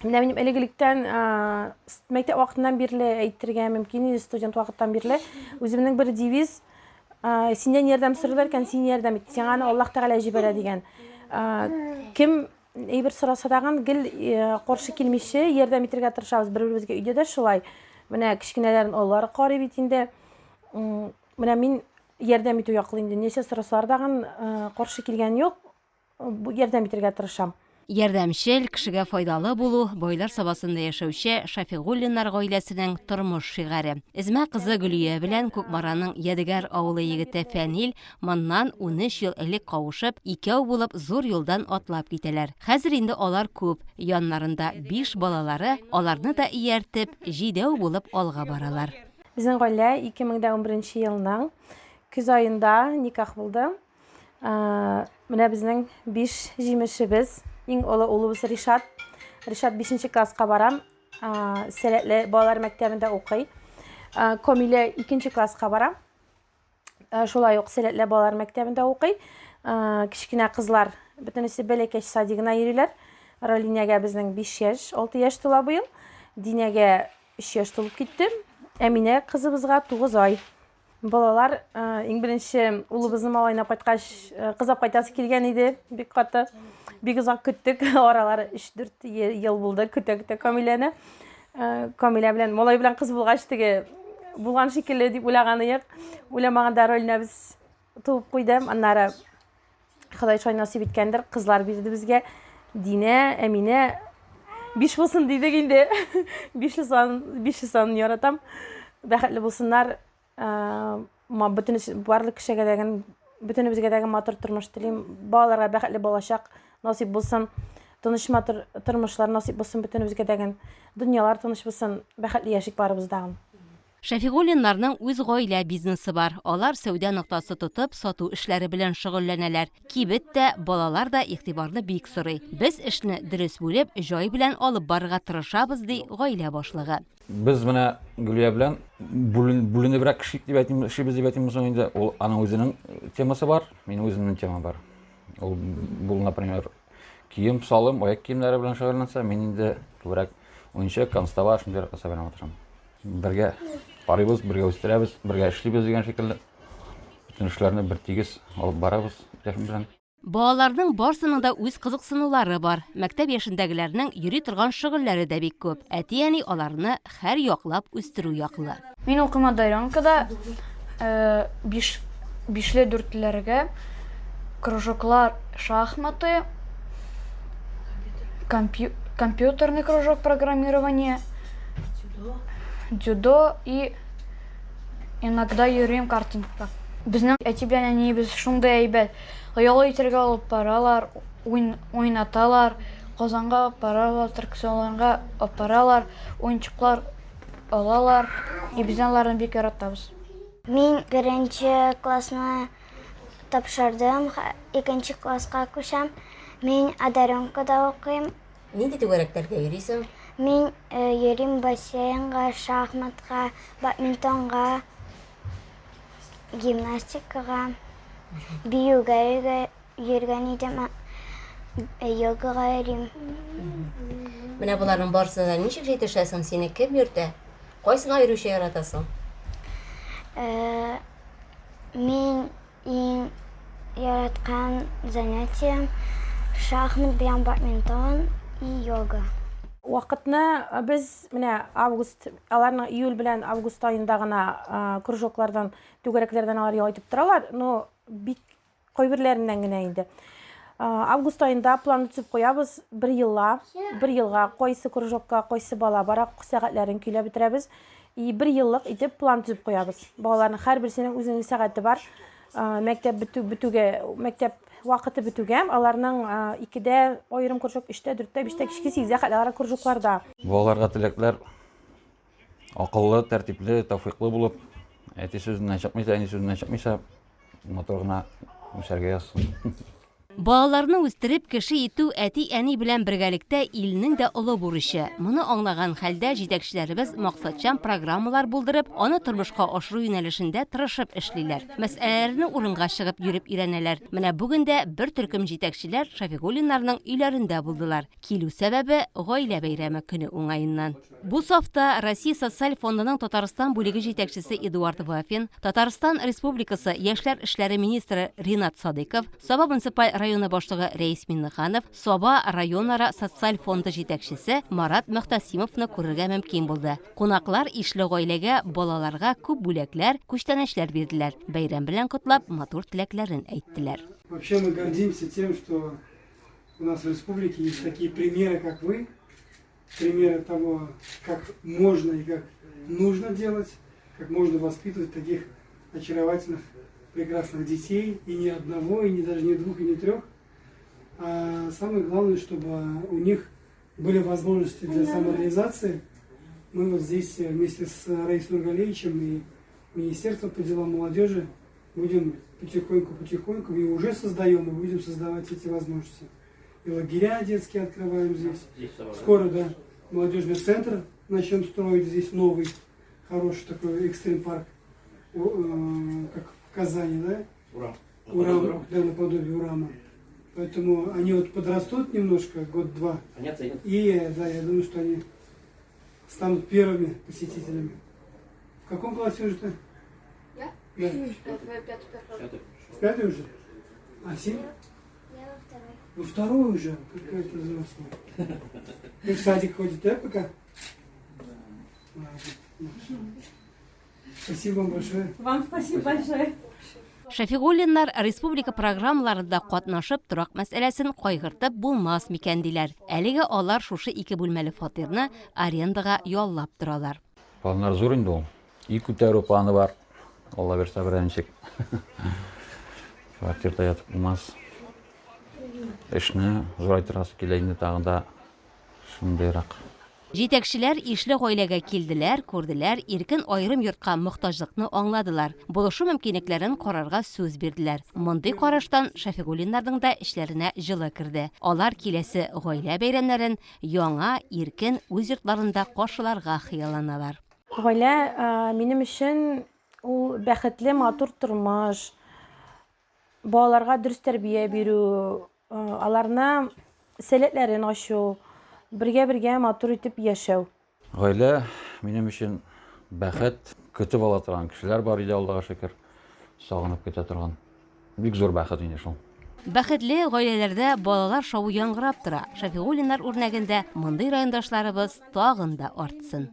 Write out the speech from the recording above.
Менә минем элегилектән мәктәп вакытыннан бирле әйтергә мөмкин, студент вакыттан бирле үземнең бер девиз синнән ярдәм сорыйлар икән, син ярдәм ит, сиңа аны Аллаһ Тәгалә җибәрә дигән. Кем әйбер сораса тагын гел каршы килмичә ярдәм итәргә тырышабыз бер-беребезгә. Өйдә дә шулай. Менә кичкенәләрен Аллары карый бит инде. Менә мин ярдәм итү яклы инде. Нечә сорасалар тагын каршы килгән юк. Бу ярдәм итәргә тырышам. Ярдәмчел, кешегә файдалы булу байлар сабасында яшәүче Шафигуллиннар гаиләсенең тормыш шигәре. Эзмә кызы Гөлия белән Күкмараның Ядегәр авылы егете Фәнил моннан 13 ел элек кавышып, икәү булып зур юлдан атлап китәләр. Хәзер инде алар күп, яннарында 5 балалары, аларны да ияртеп, җидәү булып алга баралар. Безнең гаилә 2011 елның көз аенда никах булды. Менә безнең 5 җимешебез. Иң олы улыбыз Ришат. Ришат 5нче класска бара. Сәләтле балалар мәктәбендә укый. Камилә 2нче класска бара. Шулай ук сәләтле балалар мәктәбендә укый. Кичкенә кызлар бөтенесе бәләкәч садигына йөриләр. Ролинягә безнең 5 яшь, 6 яшь тула быел. Динәгә 3 яшь тулып китте. Әминә кызыбызга 9 ай. Балалар иң беренче улыбызны малайына кайткач кызап кайтасы килгән иде. Бик каты. Бик озак көттек. Аралары 3-4 ел булды көтә-көтә Камиләне. Камилә белән малай белән кыз булгач теге булган шикелле дип уйлаганыек. Уйламаганда Ролина без туып куйды. Аннары Ходай шулай насыйп иткәндер. Кызлар бирде безгә. Динә, Әминә 5 булсын дидек инде. 5 сан яратам. Бәхетле булсыннар. Барлык кешегә дәгән бөтенебезгә дәгән матур тормыш телим. Балаларга бәхетле балачак насыйп булсын. Тыныч матур тормышлар насыйп булсын бөтенебезгә дәгән. Дөньялар тыныч булсын. Бәхетле яшик барыбыздагын. Шафигуллиннарның үз гаилә бизнесы бар. Алар сәүдә ноктасы тотып, сату эшләре белән шөгыльләнәләр. Кибет тә, балалар да игътибарны бик сорый. Без эшне дөрес бүлеп, җай белән алып барырга тырышабыз, ди гаилә башлыгы. Без менә Гөлия белән бүленебрәк эшибез дип әйтимез инде. Ул аның үзенең темасы бар, минем үземнең темам бар. Ул бу, например, кием салым, аяк киемнәре белән шөгыльләнсә, мин инде күбрәк уенчык, констава, шундый кыса белән утырам. Бергә карыйбыз, бергә үстерәбез, бергә эшлибез дигән шикелле. Бүтән эшләрне бер тигез алып барабыз яшем белән. Балаларның барсының да үз кызыксынулары бар. Мәктәп яшендәгеләрнең йөри торган шөгыльләре дә бик күп. Әти-әни аларны һәр яклап үстерү яклы. Мин укыма Дайранкада 5-4ләргә кружоклар шахматы, компьютерный кружок программирования, дзюдо и иногда йөрим картинга. Безнең әти белән әниебез шундый әйбәт. Ял итәргә алып баралар, уйнаталар, Казанга алып баралар, Төркстанга алып баралар, уенчыклар алалар. И без аларны бик яратабыз. Мин 1нче классны тапшырдым, 2нче класска күчәм. Мин Адаренкада укыйм. Нинди түгәрәкләргә йөрисең? Мин йөрим бассейнга, шахматка, бадминтонга, гимнастикага, биюгә йөргән идем, йогага йөрим. Менә буларның барсына ничек җитешәсең? Сине кем йөртә? Кайсына йөрүче яратасың? Мин иң яраткан занятием шахмат белән бадминтон и йога. Вакытны без менә август, аларның июль белән август аенда гына кружоклардан, түгәрәкләрдән алар ял итеп торалар. Но бик кайберләреннән генә инде. Август аенда план төзеп куябыз, бер елга кайсы кружокка кайсы бала бара, сәгатьләрен көйләп бетерәбез. И 1 еллык итеп план төзеп куябыз. Балаларның һәрберсенең үзенең сәгате бар. Мәктәп мәктәп вакыты бетүгә, аларның 2дә аерым кружок, 3дә, 4дә, 5дә, кичке 8дә хәтле кружокларда. Балаларга теләкләр акыллы, тәртипле, тәвфыйклы булып, әти сүзеннән чыкмыйса, әни сүзеннән чыкмыйса, матур гына үсәргә язсын. Балаларны үстереп кеше итү әти-әни белән бергәлектә илнең дә олы бурычы. Моны аңлаган хәлдә җитәкчеләребез максатчан программалар булдырып, аны тормышка ашыру юнәлешендә тырышып эшлиләр. Мәсьәләләрне урынга чыгып йөреп өйрәнәләр. Менә бүген дә бер төркем җитәкчеләр Шафигуллиннарның өйләрендә булдылар. Килү сәбәбе гаилә бәйрәме көне уңаеннан. Бу сафта Россия социаль фондының Татарстан бүлеге җитәкчесе Эдуард Вафин, Татарстан Республикасы Яшьләр эшләре министры Ринат Садыков, Саба муниципаль районы башлыгы Рәис Миннеханов, Саба районара социаль фонды җитәкчесе Марат Мөхтәсимовны күрергә мөмкин булды. Кунаклар ишле гаиләгә, балаларга күп бүләкләр, күчтәнәчләр бирделәр. Бәйрәм белән котлап, матур теләкләрен әйттеләр. Вообще мы гордимся тем, что у нас в республике есть такие примеры, как вы, примеры того, как можно и как нужно делать, как можно воспитывать таких очаровательных, прекрасных детей, и ни одного, и не даже не двух, и не трех. А самое главное, чтобы у них были возможности для самореализации. Мы вот здесь вместе с Раисом Нургалевичем и Министерством по делам молодежи будем потихоньку и уже создаем, и будем создавать эти возможности. И лагеря детские открываем здесь. Скоро, да, молодежный центр начнем строить здесь новый, хороший такой экстрим-парк, как в Казани, да? Урам, да, наподобие Урама. Поэтому они вот подрастут немножко, год-два. И, да, я думаю, что они станут первыми посетителями. В каком классе уже ты? Я? Да. В пятый уже? А 7? Я во второй. Во второй уже? Какая-то взрослая. Ты в садик ходит, да, пока? Ладно. Спасибо вам большое. Вам спасибо большое. Шафигуллиннар республика программаларында катнашып торак мәсьәләсен кайгыртып булмас микән диләр. Әлегә алар шушы 2 бүлмәле фатирны арендага яллап торалар. Планнар зур инде ул. И күтәрү планы бар. Алла берсә беренчек. Квартирада ятып булмас. Эшне зурайтырасы килә инде тагында шундыйрак. Җитәкчеләр ишле гаиләгә килделәр, күрделәр, иркен аерым йортка мохтаҗлыкны аңладылар. Булышу мөмкинлекләрен карарга сүз бирделәр. Мондый караштан Шафигуллиннарның да эшләренә җылы керде. Алар киләсе гаилә бәйрәмнәрен яңа, иркен үз йортларында каршыларга хыялланалар. Гаилә минем өчен ул бәхетле, матур тормыш, балаларга дөрес тәрбия бирү, аларны сәләтләрен ачу, бергә матур итеп яшәү. Гаилә минем өчен бәхет, көтеп ала торган кешеләр бар иде, Аллага шөкер. Сагынып көтә торган. Бик зур бәхет инде шул. Бәхетле гаиләләрдә балалар шавы яңгырап тора. Шафигуллиннар үрнәгендә мондый райондашларыбыз тагын да артсын.